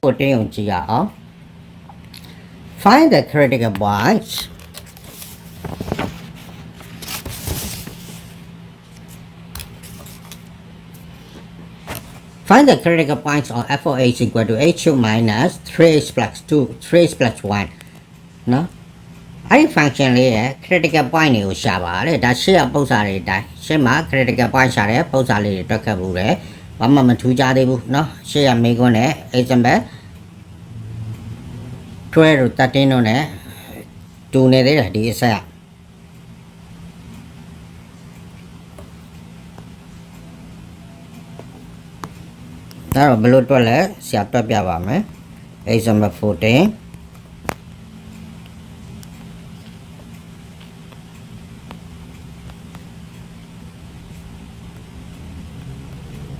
Find the critical points. Find the critical points of f of h equal to h2 minus 3h plus 2, 3h plus 1. No? I function here, critical point is Shaba, that share both are that. Shema, critical points are both are the Takabure. One moment to Jadibu, no? Share Megone, Example 12 to 13 on a 2 nether, this. Now, below 12, chapter Piavame, example 14.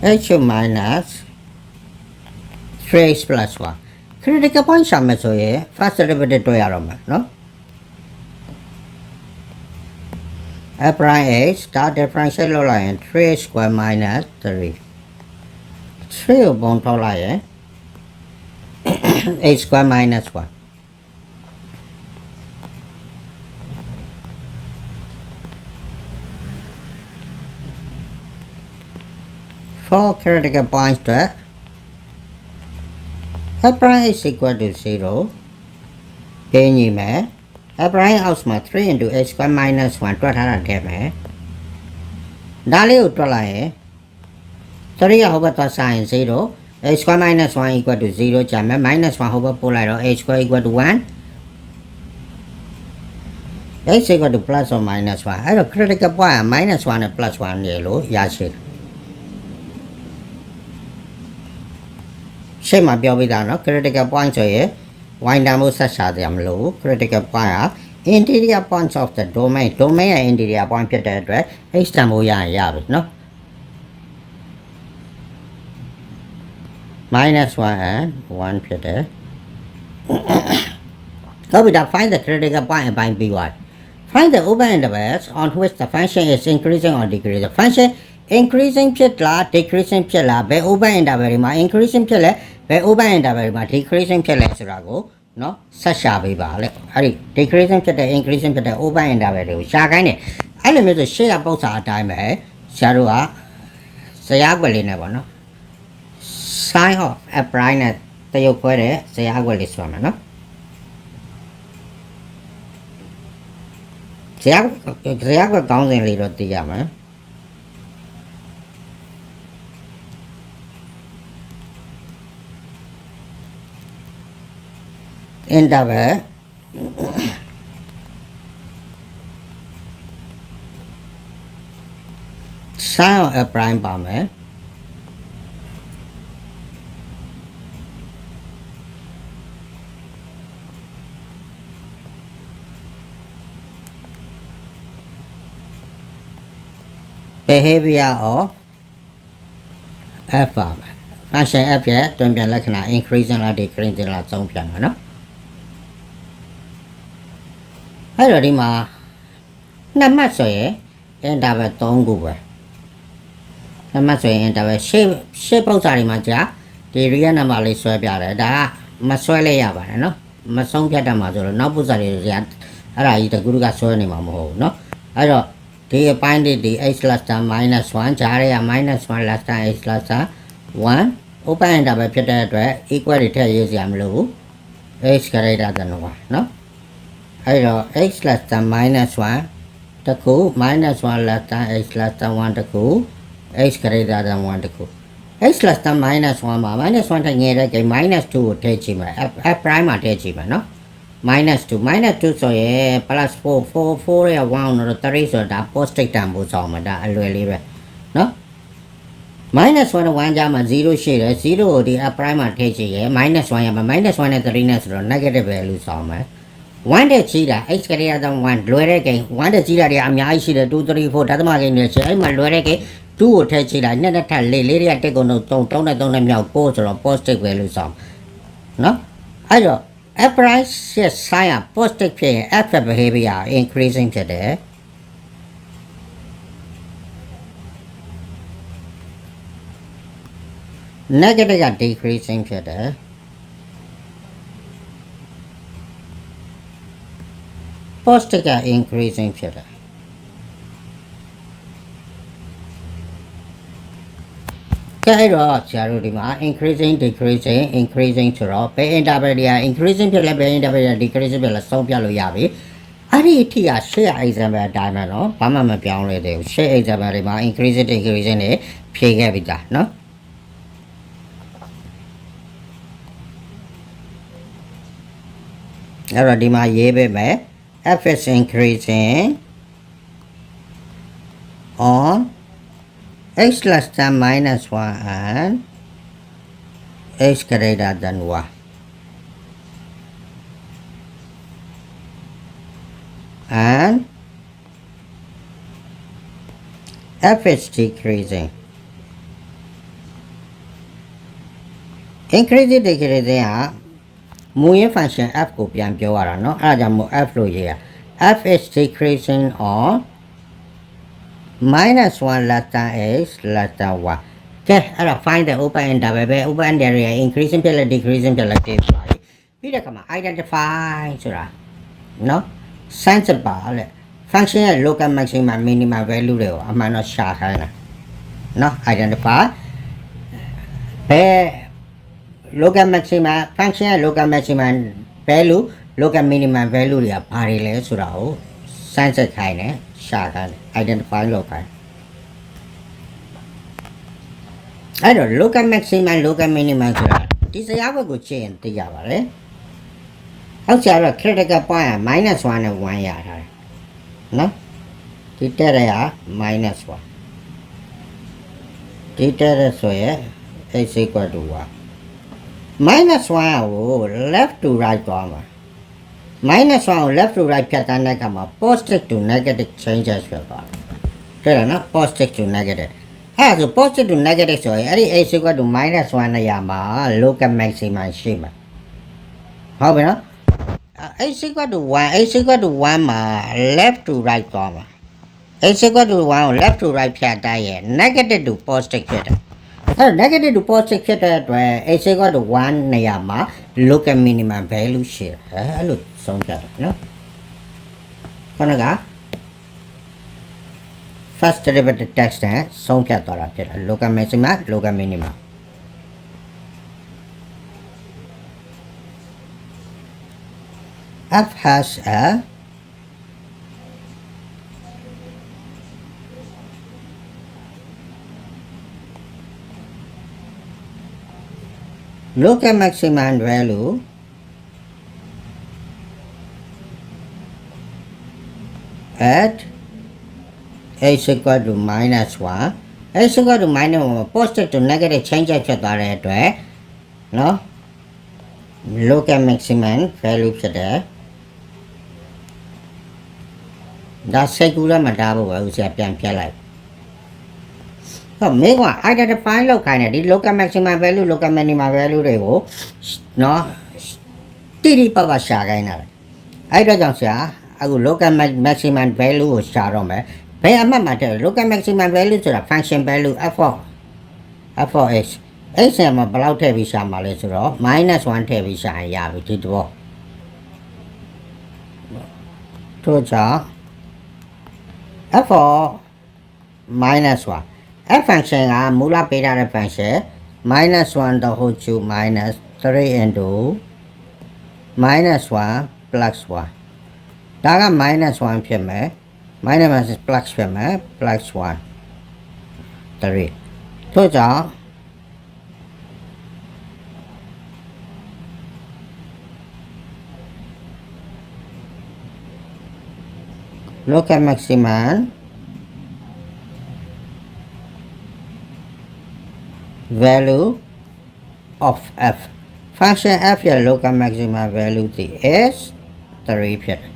H minus 3x plus 1. Critical point summation so ye first derivative to yaroma, no? F prime h start differential line 3 square minus 3. 3 upon to line h square minus 1. For critical points to F prime is equal to 0. Then you may F prime out 3 into h square minus 1 to have Dali utolai 3 over to sine 0. H square minus 1 equal to 0. Jam minus 1 over polar h square equal to 1. H equal to plus or minus 1. I have critical point minus 1 and plus 1 yellow. Yashi. Same up your no critical points here. Wind down such as low critical point interior points of the domain. Domain and interior point at address. H tamoya yab no minus 1 and 1 Peter. So we find the critical point by B1. Find the open intervals on which the function is increasing or decreasing. The function increasing pitla, decreasing pitla, be open interval, increasing pitla. Open interval, decreasing Pelago, no, Sasha Viva, decreasing to the increasing to the open interval. Shagani, I limit to share both our time, Sharua, Sayagwell never no. Sign of a prime the Yoquere, Sayagwell is one, no? Sayagwell counts in little the yama. Interval sine a prime bomb behavior of f bomb. Function f yet don't be like an increasing or decreasing like some piano, no? I already ma not much so and have a tongue over. Not much so and have a shape outside my jaw. The real number is so bad that Maswale Yava, no? Masong Piatamazo, no Buzari yet. I eat a good gas anymore, no? I don't. They find the h last time minus 1, Jaria minus 1 last time h last time 1. Open and have a Peter equal to low. H greater than 1, no? I x less than minus 1 the cool minus 1 less than x less than 1 the cool x greater than 1 the cool x less than minus 1 minus 1 the minus 2 take him f prime take him no minus 2 so yeah plus 4 1 or 3 so that positive term was on that really no minus 1 jam 0 share 0 the f prime take minus 1 minus 1 at the minus negative values on one day cheetah, H carrier than 1, Loreke, 1 day cheetah, I'm Yashi, 2, 3, 4, Tatama in the chair, my Loreke, 2 take cheetah, never tell lady I take on no don't know post or positive values on. No? I don't. F price, yes, sign positive pay, F behavior increasing today. Negative are decreasing today. positive က increasing ဖြစ်တယ်ကဲအဲ့တော့ဆရာတို့ဒီမှာ increasing decreasing ဆိုတော့ဘယ် interval တွေက increasing ဖြစ်လဲဘယ် interval တွေက decreasing ဖြစ်လဲဆုံးပြလို့ရပြီအဲ့ဒီအထိကရှေ့ example အတိုင်းပဲเนาะဘာမှမပြောင်းလဲသေးဘူးရှေ့ example တွေမှာ increasing decreasing တွေဖြေခဲ့ပြီသားเนาะအဲ့တော့ဒီမှာရေးပေးမယ် f is increasing on x less than minus 1 and x greater than 1 and f is decreasing increasing decreasing ဟာမူရင်း function f ကိုပြန်ပြောရတာเนาะအဲ့ဒါကြောင့်မို့ f လို့ရေးရ f is decreasing on minus 1 less than x less than 1ကဲအဲ့တော့ find the open interval ပဲ open interval ရဲ့ increasing ဖြစ်လဲ decreasing ဖြစ်လဲသိပါပြီပြီးတဲ့အခါမှာ identify ဆိုတာเนาะ sense ပါလေ function ရဲ့ local maximum minimum value တွေကိုအမှန်တော့ရှာခိုင်းတာเนาะ identify ဘယ် local maximum function ရဲ့ local maximum value local minimum value တွေကဘာတွေလဲဆိုတာကို sense ခိုင်းတယ်ရှာခိုင်းတယ် identify လုပ်ခိုင်းအဲ့တော့ local maximum local minimum ဆိုတာဒီစကားဘက်ကိုကြည့်ရင်သိရပါတယ်အောက်ကျတော့ critical point က -1 နဲ့ 1 ရထားတယ်နော်ဒီတက်ရ-1ဒီတက်ရဆိုရင် x equal to 1 -1 ကို left to right သွားမှာ-1 ကို left to right ဖြတ်တန်းတဲ့အခါမှာ positive to negative changes ဖြစ်သွားတယ်တဲ့နော် positive to negative အဲ့ဒါဆို positive to negative ဆိုရင်အဲ့ဒီ x equal to -1 နေရာမှာ local maximum ရှိမှာဟုတ်ပြီနော်x equal to 1 x equal to 1မှာ left to right သွားမှာ x equal to 1 ကို left to right ဖြတ်တိုင်းရဲ့ negative to positive ဖြစ်တယ်အဲ့တော့ negative to positive ဖြစ်တဲ့အတွက် x equal to 1နေရာမှာ local minimum value ရှိတယ်အဲ့လိုဆုံးဖြတ်တယ်နော်ခုနက first derivative test နဲ့ဆုံးဖြတ်သွားတာဖြစ်တယ် local maximum local minimum f has a local maximum value at x equal to -1 x equal to -1 positive to negative change ဖြစ်သွားတဲ့အတွက်နော် local maximum value ဖြစ်တယ်ဒါစိတ်ကူးလည်းမတားဘူးပဲဦးဆရာပြန်ဖြတ်လိုက်ဟောမင်းက identify လောက်ခိုင်းတယ်ဒီ local maximum value local minimum value တွေကိုနော်တိပပရှာခိုင်းတာအဲ့တော့ကြောင့်ဆရာအခု local maximum value ကိုရှာတော့မယ်ဘယ်အမှတ်မှာတဲ့ local maximum value ဆိုတာ function value f of x x မှာဘယ်လောက်ထည့်ပြီးရှာမှာလဲဆိုတော့ -1 ထည့်ပြီးရှာရင်ရပြီဒီတော့တို့ကြောင့် f of -1 f function ကမူလပေးထားတဲ့ function -1 the whole cube minus 3 into -1 plus 1ဒါက -1 ဖြစ်မယ်minus plus ဖြစ်မယ် plus 1 3ထို့ကြောင့်local maximum value of f function f ရဲ့ local maximum value ဒီ is 3ဖြစ်တယ်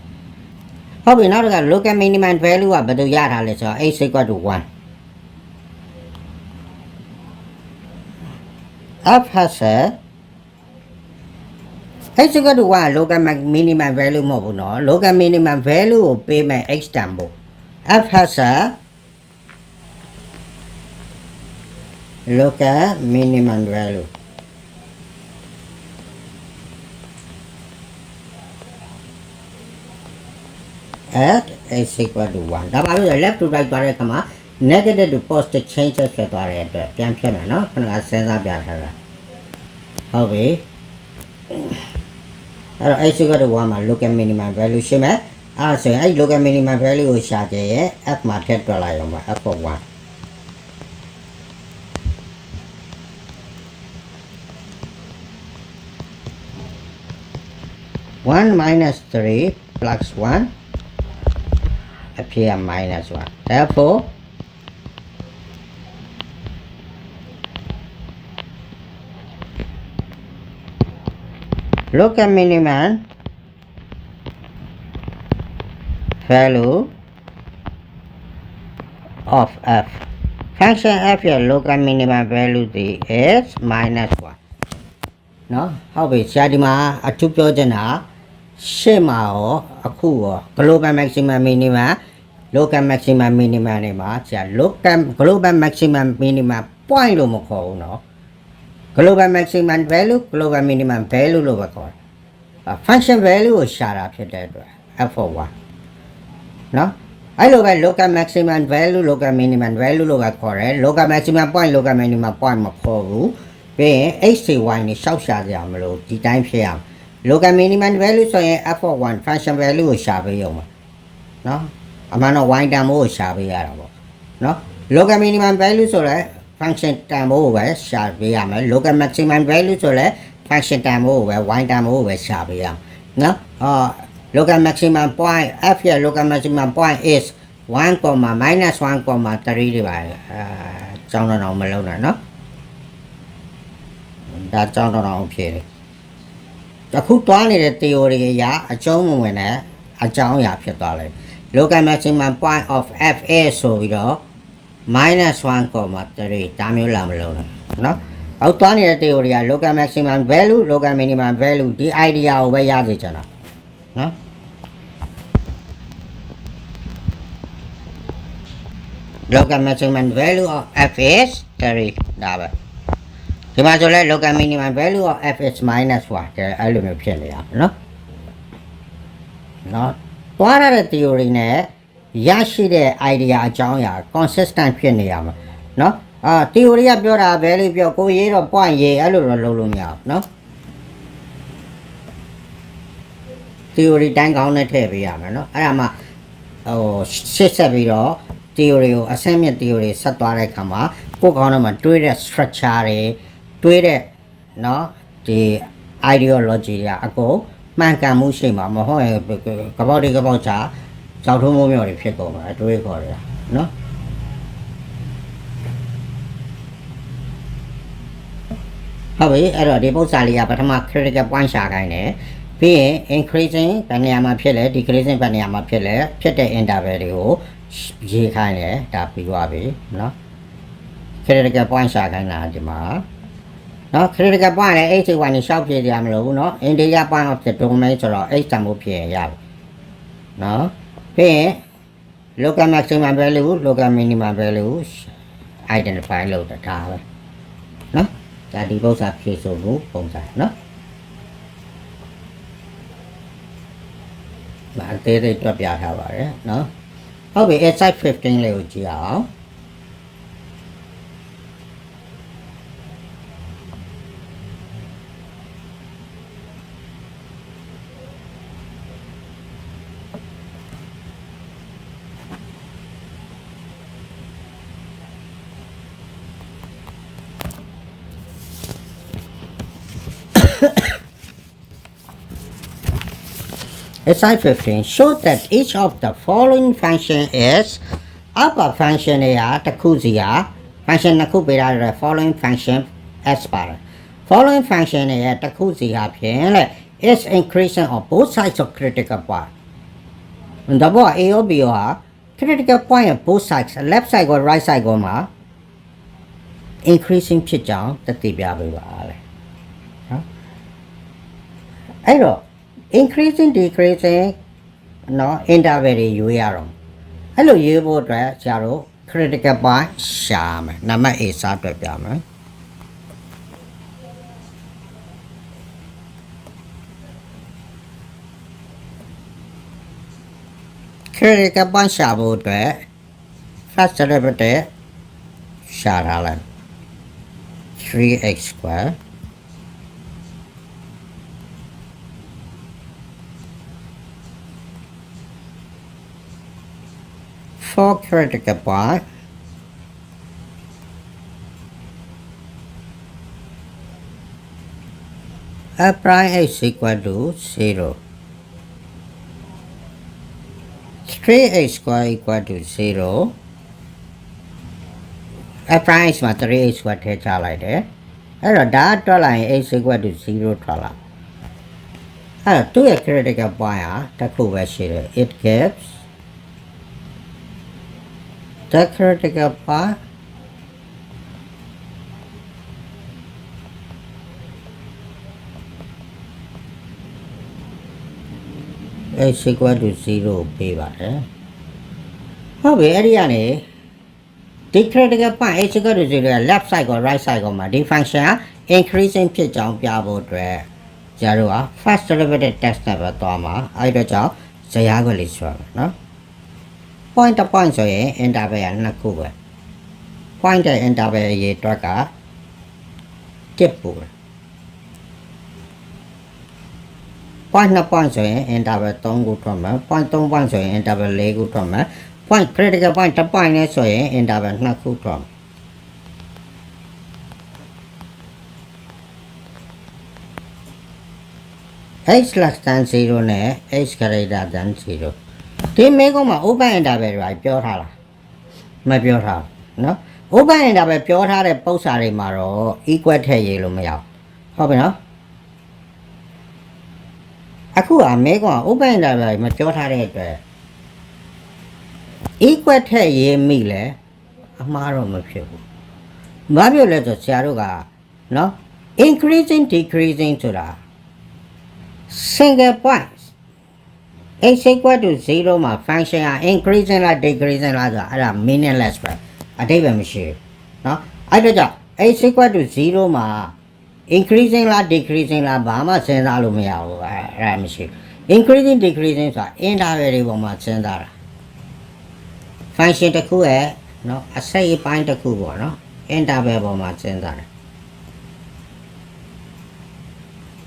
ဟုတ်ပြီနောက်တစ်ခါ local minimum value ကဘယ်လိုရတာလဲဆိုတော့ x equal to 1 f has a x equal to 1 local minimum value မဟုတ်ဘူးเนาะ local minimum value ကိုပေးမယ် x တန်ဖို့ f has a local minimum value at is equal to 1ဒါပါလို့ left to right သွားတဲ့အခါမှာ negative to positive change ဖြစ်သွားတဲ့အတွက်ပြန်ဖြတ်မယ်နော်ခုနကစဉ်းစားပြထားတာဟုတ်ပြီအဲ့တော့ x equal to 1မှာ local minimum value ရှိမယ်အဲ့ဒါဆိုရင်အဲ့ local minimum value ကိုရှာကြရဲ့ f မှာထည့်တွက်လိုက်အောင်ပါ f of 1 1 minus 3 plus 1 appear minus 1 therefore local minimum value of f function f ရဲ့ local minimum value is minus 1နော်ဟုတ်ပြီဆရာဒီမှာအထူးပြောချင်တာရှေ့မှာရောအခုရော global maximum minimum local maximum minimum တွေမှာဆရာ local global maximum minimum point လို့မခေါ်ဘူးနော် global maximum value global minimum value လို့ပဲခေါ်တယ် function value ကိုရှာတာဖြစ်တဲ့အတွက် f of 1နော်အဲ့လိုပဲ local maximum value local minimum value လို့ပဲခေါ်တယ် local maximum point local minimum point မခေါ်ဘူးပြီးရင် x y နဲ့ရှောက်ရှာကြရမလို့ဒီတိုင်းဖြစ်အောင် local minimum value ဆိုရင် f of 1 function value ကိုရှာပေးရုံပါနော်အမှန်တော့ y တန်ဖိုးကိုရှာပေးရတာပေါ့နော် local minimum value ဆိုလဲ function တန်ဖိုးကိုပဲရှာပေးရမယ် local maximum value ဆိုလဲ function တန်ဖိုးကိုပဲ y တန်ဖိုးကိုပဲရှာပေးရအောင်နော်local maximum point f ရဲ့ local maximum point is 1, minus 1, 3တွေပါကျောင်းတော့မလုံးနဲ့နော်ဒါကျောင်းတော့ဖြစ်တယ်အခုတွားနေတဲ့ theory အရာအကျုံးမဝင်တဲ့အကြောင်းအရာဖြစ်သွားတယ် local maximum point of f is ဆိုပြီးတော့ minus 1, 3ဒါမျိုးလာမလုံးနဲ့နော်အောက်တွားနေတဲ့ theory က local maximum value local minimum value ဒီ idea ကိုပဲရစေချင်တာနော်local maximum value of f is 3ဒါပဲဒီမှာဆိုလဲ local minimum value of f is minus 1တဲ့အဲ့လိုမျိုးဖြစ်နေရအောင်နော်တွားရတဲ့ theory နဲ့ရရှိတဲ့ idea အကြောင်းအရာ consistent ဖြစ်နေရမှာနော်theory ကပြောတာ value ပြောကိုရေးတော့ point ရေးအဲ့လိုတော့လုပ်လို့မရဘူးနော် theory တိုင်းကောင်းနဲ့ထည့်ပေးရမယ်နော်အဲ့ဒါမှရှစ်ဆက်ပြီးတော့ theory ကိုအဆင့်မြင့် theory ဆက်သွားတဲ့အခါမှာကိုယ်ကောင်းတော့မှတွေးတဲ့ structure တွေတွေးတဲ့နော်ဒီ ideology တွေအကုန်မှန်ကန်မှုရှိမှာမဟုတ်ရင်ကပောက်တွေချာကြောက်ထုံးမိုးမြော်တွေဖြစ်ကုန်မှာအတွေးခေါ်တယ်နော်ဟုတ်ပြီအဲ့တော့ဒီပု္ပ္ပစာလေးကပထမ critical point ရှာခိုင်းတယ်ပြီးရင် increasing ဘယ်နေရာမှာဖြစ်လဲ decreasing ဘယ်နေရာမှာဖြစ်လဲဖြစ်တဲ့ interval တွေကိုရေးခိုင်းတယ်ဒါပြီးသွားပြီနော် critical point ရှာခိုင်းတာဒီမှာနော် critical point လည်း h 1နဲ့ရှောက်ပြည့်ရမလို့ဘူးနော် integer point of the domain ဆိုတော့ h တန်ဖို့ဖြစ်ရင်ရပြီနော်ပြီးရင် local maximum value local minimum value identify လုပ်တာဒါပဲနော်ဒါဒီပု္ပ္ပစာဖြည့်ဆိုမှုပုံစံနော်ဒါအသေးသေးတွက်ပြထားပါတယ်နော်ဟုတ်ပြီ exercise 15လေးကိုကြည့်အောင်Exercise 15 show that each of the following function is upper function ရာတစ်ခုစီဟာ function နှစ်ခုပေးထားတဲ့ following function as ပါတယ် following function ရဲ့တစ်ခုစီဟာဖြင့်လေ is increasing on both sides of critical point ဒါပေါ် A ရော B ရောဟာ critical point ရဲ့ both sides left side ကို right side ကိုမှာ increasing ဖြစ်ကြောင်းသက်သေပြပေးပါလေနော်အဲ့တော့increasing decreasing နော် interval တွေရွေးရတော့အဲ့လိုရွေးဖို့အတွက်ဆရာတို့ critical point ရှာမယ်နံပါတ် A စားတွက်ပြမယ် critical point ရှာဖို့အတွက် first derivative ရှာထားလိုက် 3x square for critical point f prime x equal to 0 3x square equal to 0 f prime x မှာ 3x square ထည့်ချလိုက်တယ်အဲ့တော့ဒါတွက်လိုက်ရင် x equal to 0 ထွက်လာအဲ့တော့သူ့ရဲ့ critical point ဟာတစ်ခုပဲရှိတယ် it gives the critical point x equal to 0 ပေးပါတယ်ဟုတ်ပြီအဲ့ဒီကနေဒီ critical point x equal to 0 ရဲ့ left side ကို right side ကိုမှာဒီ function က increasing ဖြစ်ကြောင်းပြဖို့အတွက်ကျတော့ first derivative test နဲ့ပဲသွားမှာအဲ့တော့ကြောင့်ဇယားခွက်လေးဆွဲမယ်နော် point တစ် point ဆိုရင် interval ကနှစ်ခုပဲ point တဲ့ interval အရေးအတွက်က1ပို့တယ် point 2 point ဆိုရင် interval 3ခုထွက်မယ် point 3 point ဆိုရင် interval 4ခုထွက်မယ် point critical point တစ် point နဲ့ဆိုရင် interval 2ခုထွက်မယ်x less than 0နဲ့ x greater than 0ဒီမေကုန်းမှာ open interval တွေပြောထားလားမပြောထားဘူးเนาะ open interval ပြောထားတဲ့ပုံစံတွေမှာတော့ equal ထည့်ရေးလို့မရဘူးဟုတ်ပြီเนาะအခုကမေကုန်းက open interval မပြောထားတဲ့အတွက် equal ထည့်ရေးမိလဲအမှားတော့မဖြစ်ဘူးဘာဖြစ်လဲဆိုဆရာတို့ကเนาะ increasing decreasing ဆိုတာ single point x equal to 0မှာ function က increasing လား decreasing လားဆိုတာအဲ့ဒါ meaningless ပဲအတိတ်ပဲမရှိဘူးเนาะအဲ့တော့ကြောင့် x equal to 0မှာ increasing လား decreasing လားဘာမှစဉ်းစားလို့မရဘူးအဲ့ဒါမရှိဘူး increasing decreasing ဆိုတာ interval တွေပေါ်မှာစဉ်းစားတာ function တစ်ခုရဲ့เนาะအစိတ်အပိုင်းတစ်ခုပေါ့เนาะ interval ပေါ်မှာစဉ်းစားတာ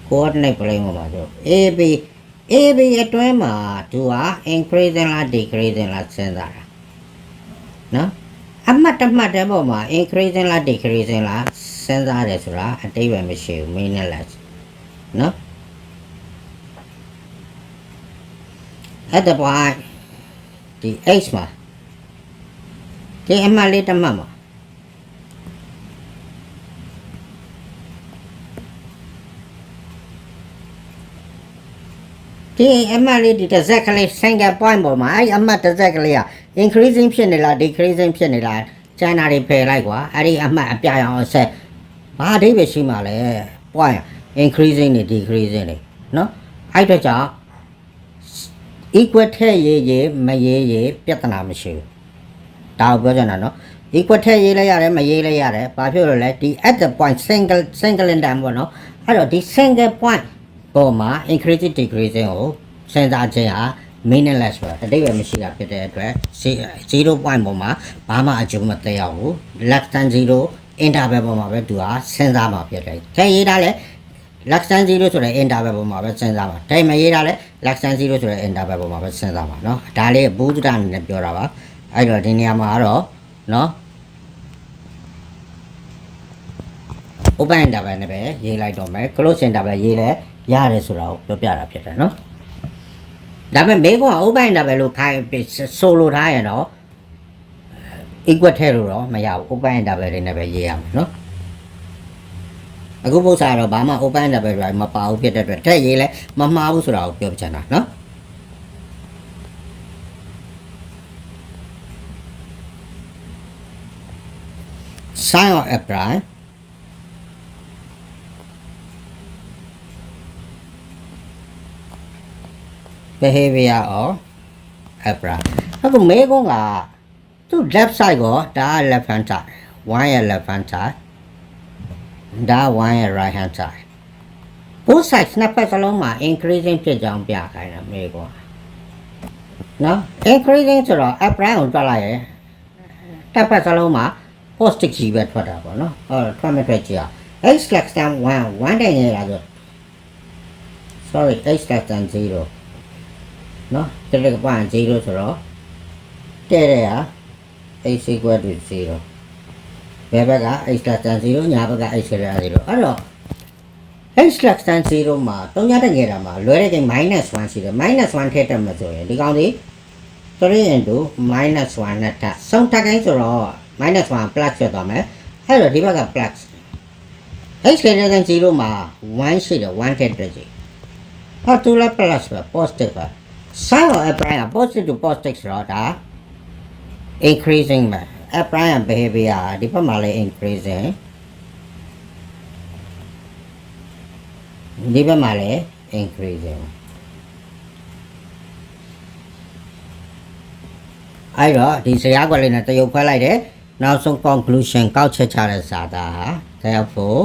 coordinate plane ပေါ်မှာဆို AB အတွင်းမှာသူက increasing လား decreasing လားစဉ်းစားတာနော်အမှတ်တစ်မှတ်တဲ့ပုံမှာ increasing လား decreasing လားစဉ်းစားတယ်ဆိုတာအတိတ်ပဲမရှိဘူး meaningless နော်အဲ့ဒါပါဒီ x မှာဒီအမှတ်လေးတစ်မှတ်မှာဒီအမှတ်လေးဒီတစ်စက်ကလေး single point ပေါ်မှာအဲ့အမှတ်တစ်စက်ကလေးက increasing ဖြစ်နေလား decreasing ဖြစ်နေလားကျန်တာတွေဖယ်လိုက်ကွာအဲ့ဒီအမှတ်အပြအောင်အဆက်ဘာအဓိပ္ပာယ်ရှိမှလဲ point increasing နဲ့ decreasing တွေနော်အဲ့တော့ကြောင့် equal ထည့်ရေးမရေးပြဿနာမရှိဘူးဒါကိုပြောချင်တာနော် equal ထည့်ရေးလိုက်ရတယ်မရေးလိုက်ရတယ်ဘာဖြစ်လို့လဲဒီ at the point single in time ပေါ့နော်အဲ့တော့ဒီ single point ပေါ်မှာ increasing decreasing ကိုစဉ်းစားခြင်းဟာ meaningless ပဲအတိတ်ပဲမရှိတာဖြစ်တဲ့အတွက်0 point ပေါ်မှာဘာမှအကျိုးမသက်ရောက်ဘူး less than 0 interval ပေါ်မှာပဲသူကစဉ်းစားမှာဖြစ်တယ်။ခဲရေးတာလဲ less than 0ဆိုတဲ့ interval ပေါ်မှာပဲစဉ်းစားမှာ။ဒါမှမရေးတာလဲ less than 0ဆိုတဲ့ interval ပေါ်မှာပဲစဉ်းစားမှာเนาะ။ဒါလေးဘုဒ္ဓတာအနေနဲ့ပြောတာပါ။အဲ့တော့ဒီနေရာမှာကတော့เนาะ open interval နဲ့ပဲရေးလိုက်တော့မယ် close interval ရေးလဲရတယ်ဆိုတာကိုပြောပြတာဖြစ်တယ်เนาะဒါပေမဲ့မေးခွန်းက open interval လို့ခိုင်းဆိုလိုထားရင်တော့ equal ထည့်လို့တော့မရဘူး open interval တွေနဲ့ပဲရေးရမယ်เนาะအခုပု္ပ္ပစာတော့ဘာမှ open interval တွေမပါဘူးဖြစ်တဲ့အတွက်ထည့်ရေးလဲမမှားဘူးဆိုတာကိုပြောပြချင်တာเนาะsign of f prime behavior of f prime အခုမေးခွန်းကသူ left side ကိုဒါ left hand side 1ရဲ့ left hand side ဒါ1ရဲ့ right hand side both sides နှစ်ဖက်စလုံးမှာ increasing ဖြစ်ကြောင်းပြခိုင်းတာမေးခွန်း နော် increasing ဆိုတော့ up prime ကိုတွက်လိုက်ရင်တစ်ဖက်စလုံးမှာ positive ကြီးပဲထွက်တာပေါ့နော်ထွက်မဲ့ထွက်ကြည့်အောင် h less than 1တဲ့ငယ်လာဆို sorry h less than 0နော်critical point 0ဆိုတော့တဲ့တဲ့ဟာ h equal to 0ဘယ်ဘက်က h less than 0ညာဘက်က h greater than 0အဲ့တော့ h less than 0မှာ3ညတဲ့ငယ်တာမှာလွယ်တဲ့ကိန်း -1 ရှိတယ် -1 ထည့်တက်မှာဆိုရင်ဒီကောင်ဒီ3 into -1 နဲ့တက်ဆုံးတက်ကိန်းဆိုတော့ -1 plus ဖြစ်သွားမယ်အဲ့တော့ဒီဘက်က plus h greater than 0မှာ1ရှိတယ်1ထည့်တက်ကြည့်ဟော2လည်း plus ပဲ positive ပဲ sin of f prime က positive to positive ဆိုတော့ဒါ increasing ပဲ f prime behavior ဒီဘက်မှာလည်း increasing ဒီဘက်မှာလည်း increasing အဲ့တော့ဒီစရာကွက်လေးနဲ့တရုပ်ခွဲလိုက်တယ်နောက်ဆုံး conclusion ကောက်ချက်ချတဲ့စာသားဟာ therefore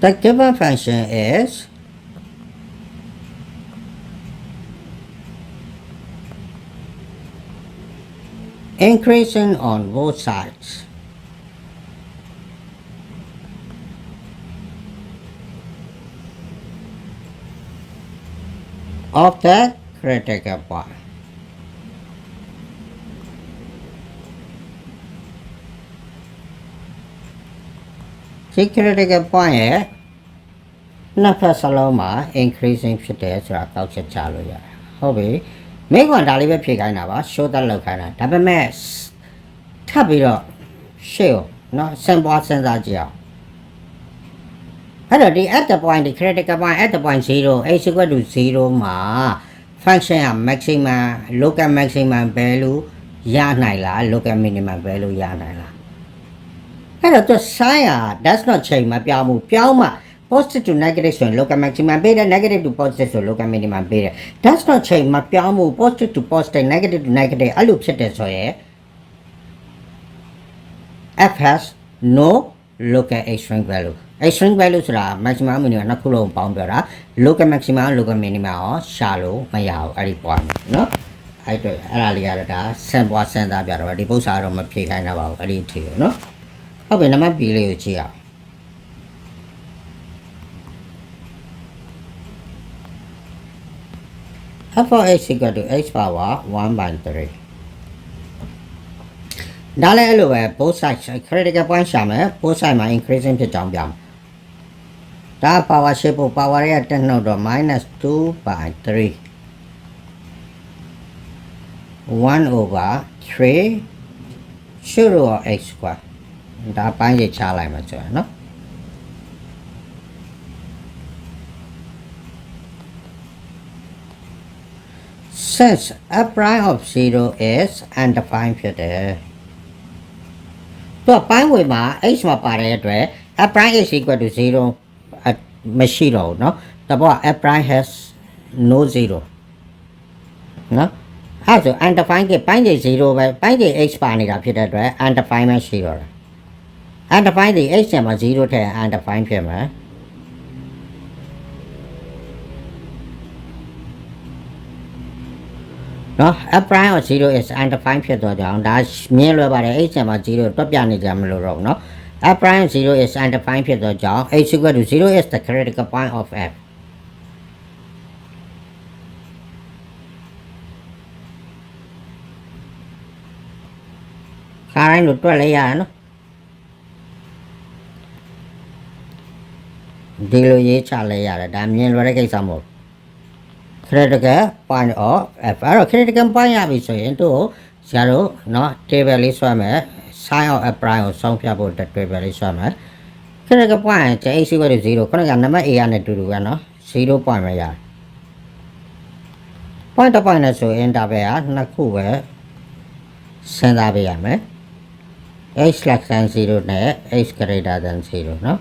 the given function is increasing on both sides of the critical point the critical point ရဲ့နှစ်ဖက်စလုံးမှာ increasing ဖြစ်တယ်ဆိုတာကောက်ချက်ချလို့ရတယ်ဟုတ်ပြီမိကွန်ဒါလေးပဲဖြည့်ခိုင်းတာပါ show တက်လောက်ခိုင်းတာဒါပေမဲ့ထပ်ပြီးတော့ရှေ့ကိုနော်စဉ်းစားကြည့်အောင်အဲ့တော့ဒီ at the point ဒီ critical point at the point 0 h equal to 0မှာ function က maximum local maximum value ရနိုင်လား local minimum value ရနိုင်လားအဲ့တော့သူ sin က does not change မပြောင်းဘူးပြောင်းမှ positive to negative ဆိုရင် local maximum ပေးတယ် negative to positive ဆို local minimum ပေးတယ် does not change မပြောင်းဘူး positive to positive negative to negative အဲ့လိုဖြစ်တယ်ဆိုရင် f has no local extreme value extreme value ဆိုတာ maximum minimum နှစ်ခုလုံးပေါင်းပြောတာ local maximum local minimum ရောရှာလို့မရဘူးအဲ့ဒီ point နော်အဲ့တော့အဲ့ဒါလေးကတော့ဒါစဉ်းစားပြတော့ဒီပု္ပ္ပစာတော့မဖြေခိုင်းတာပါဘူးအဲ့ဒီအထည်နော်ဟုတ်ပြီနံပါတ် B လေးကိုကြည့်အောင် f of h equal to h power 1/3ဒါလည်းအဲ့လိုပဲ both sides critical point ရှာမယ် both side မှာ increasing ဖြစ်ကြောင်းပြမယ်ဒါ power ရှိဖို့ power ရဲ့တက်နှုတ်တော့ -2/3 1/3 0 of x square ဒါပိုင်းရေးချလိုက်မှာဆိုရနော်since f prime of 0 is undefined ဖြစ်တယ်တော့ပိုင်းဝေမှာ h မှာပါတဲ့အတွက် f prime is equal to 0မရှိတော့ဘူးเนาะတဘော f prime has no 0เนาะအဲ့ဆို undefined ကပိုင်းကြီး0ပဲပိုင်းကြီး h ပါနေတာဖြစ်တဲ့အတွက် undefined ပဲရှိတော့တယ် undefined ဒီ h မှာ0ထည့် undefined ဖြစ်မှာနော် f prime of 0 is undefined ဖြစ်တော့ကြောင်းဒါမြင်လွယ်ပါတယ် h မှာ0တွက်ပြနေကြမလို့တော့เนาะ f prime 0 is undefined ဖြစ်တော့ကြောင်း h equal to 0 is the critical point of f ခါတိုင်းလို့တွက်လိုက်ရနော်ဒီလိုရေးချလိုက်ရတယ်ဒါမြင်လွယ်တဲ့ကိစ္စမဟုတ် critical point of f အဲ့တော့ critical point ရပြီဆိုရင်တို့ဆရာတို့เนาะ table လေးဆွဲမယ် sin of f prime ကိုဆုံးဖြတ်ဖို့ table လေးဆွဲမယ် critical point ကျ h equal to 0ခုနကနံပါတ် a ရနဲ့တူတူပဲเนาะ0 point ပဲရတယ် point တစ် point နဲ့ဆို interval ကနှစ်ခုပဲစဉ်းစားပေးရမယ် h less than 0နဲ့ h greater than 0เนาะ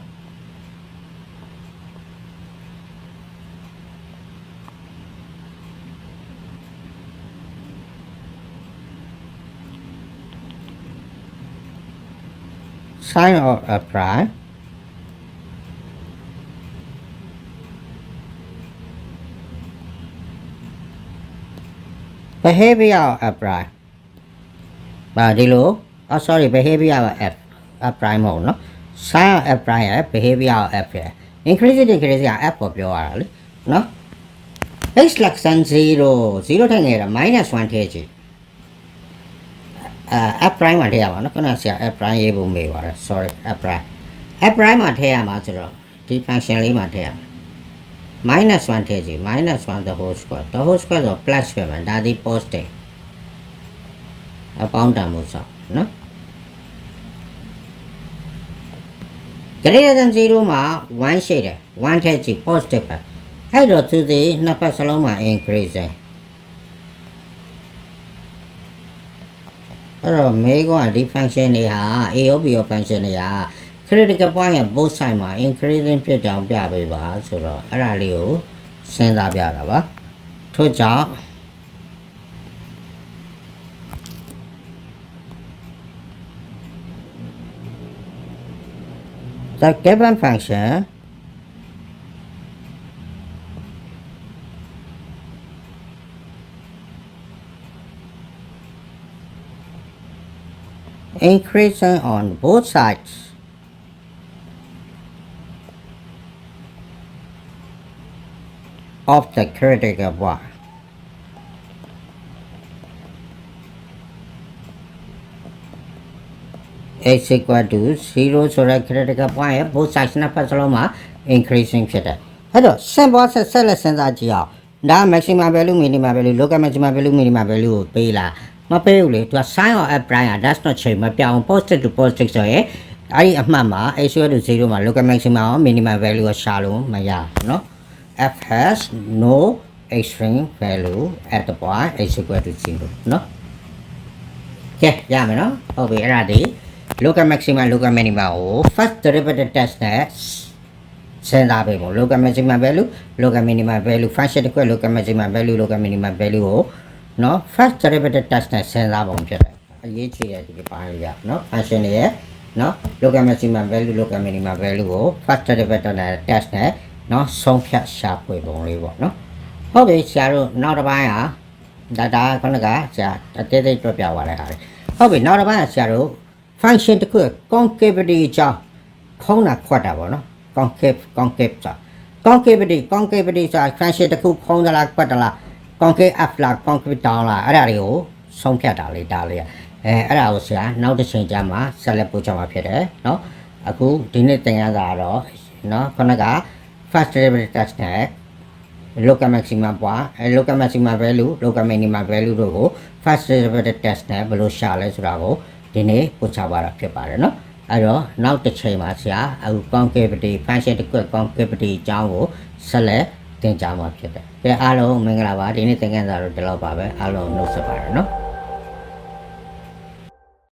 sign of f prime behavior of f prime ဘာဒီလို sorry behavior of f prime မဟုတ်နော် sign of f prime ရဲ့ behavior of f ရဲ့ increase decrease က f ကိုပြောရတာလေနော် x less than 0ထည့်ငယ်တာ -1 ထည့်ကြည့်f prime မှာထည့်ရပါနော်ခုနဆရာ f prime ရေးဖို့မေးပါတယ် sorry f prime မှာထည့်ရမှာဆိုတော့ဒီ function လေးမှာထည့်ရမှာ-1ထည့်ကြည့်-1 the whole square ဆို plus ပဲမှာဒါဒီ positive အပေါင်းတန်မှုဆိုနော် greater than 0မှာ1ရှိတယ်1ထည့်ကြည့် positive ပဲအဲ့တော့သူဒီနှစ်ဖက်စလုံးမှာ increase အဲ့တော့မေးခွန်းကဒီ function တွေဟာ a ရော b ရော function တွေဟာ critical point ရဲ့ both side မှာ increasing ဖြစ်ကြောင်းပြပေးပါဆိုတော့အဲ့ဒါလေးကိုစဉ်းစားပြတာပါထို့ကြောင့်the given function increasing on both sides of the critical point x equal to 0 ဆိုတဲ့ critical point ရဲ့ both sides နှစ်ဖက်စလုံးမှာ increasing ဖြစ်တယ်အဲ့တော့ simple ဆက်လက်စဉ်းစားကြည့်အောင်ဒါ maximum value minimum value local maximum value minimum value ကိုပေးလာမပေးဘူးလေသူက sign of f prime က that's not change မပြောင်း positive to positive ဆိုရင်အဲ့ဒီအမှတ်မှာ x equal to 0မှာ local maximum ရော minimum value ကိုရှာလို့မရဘူးเนาะ f has no extreme value at the point x equal to 0เนาะကဲရမယ်เนาะဟုတ်ပြီအဲ့ဒါဒီ local maximum local minimum ကို first derivative test နဲ့စဉ်းစားပေးဖို့ local maximum value local minimum value function တစ်ခု local maximum value local minimum value ကိုเนาะ first derivative test နဲ့စဉ်းစားပုံဖြစ်တယ်အရေးကြီးတဲ့ဒီပိုင်းလေးကเนาะ function ရဲ့เนาะ local maximum value local minimum value ကို first derivative test နဲ့เนาะဆုံးဖြတ်ရှာဖွေပုံလေးပေါ့เนาะဟုတ်ပြီဆရာတို့နောက်တစ်ပိုင်းဟာဒါခုနကဆရာအသေးသေးတွေ့ပြသွားတဲ့ဟာဟုတ်ပြီနောက်တစ်ပိုင်းကဆရာတို့ function တစ်ခု concavity အကြောင်းခုံးတာခွက်တာပေါ့နော် concave ဆို concavity ဆို function တစ်ခုခုံးသလားခွက်သလား concave up လား concave down လားအဲ့ဒါတွေကိုဆုံးဖြတ်တာလေဒါလေးအဲ့ဒါကိုဆရာနောက်တစ်ချိန်ကြာမှဆက်လက်ပို့ချမှာဖြစ်တယ်เนาะအခုဒီနေ့သင်ရတာတော့เนาะခုနက first derivative test နဲ့ local maximum point local maximum value local minimum value တို့ကို first derivative test နဲ့ဘယ်လိုရှာလဲဆိုတာကိုဒီနေ့ပို့ချပါတာဖြစ်ပါတယ်เนาะအဲ့တော့နောက်တစ်ချိန်မှာဆရာအခု concavity function တစ်ခု concavity အကြောင်းကိုဆက်လက်သင်ကြားမှာဖြစ်တယ်။ဒါအားလုံးမင်္ဂလာပါဒီနေ့သင်ခန်းစာတော့ဒီလောက်ပါပဲအားလုံးနှုတ်ဆက်ပါရနော်။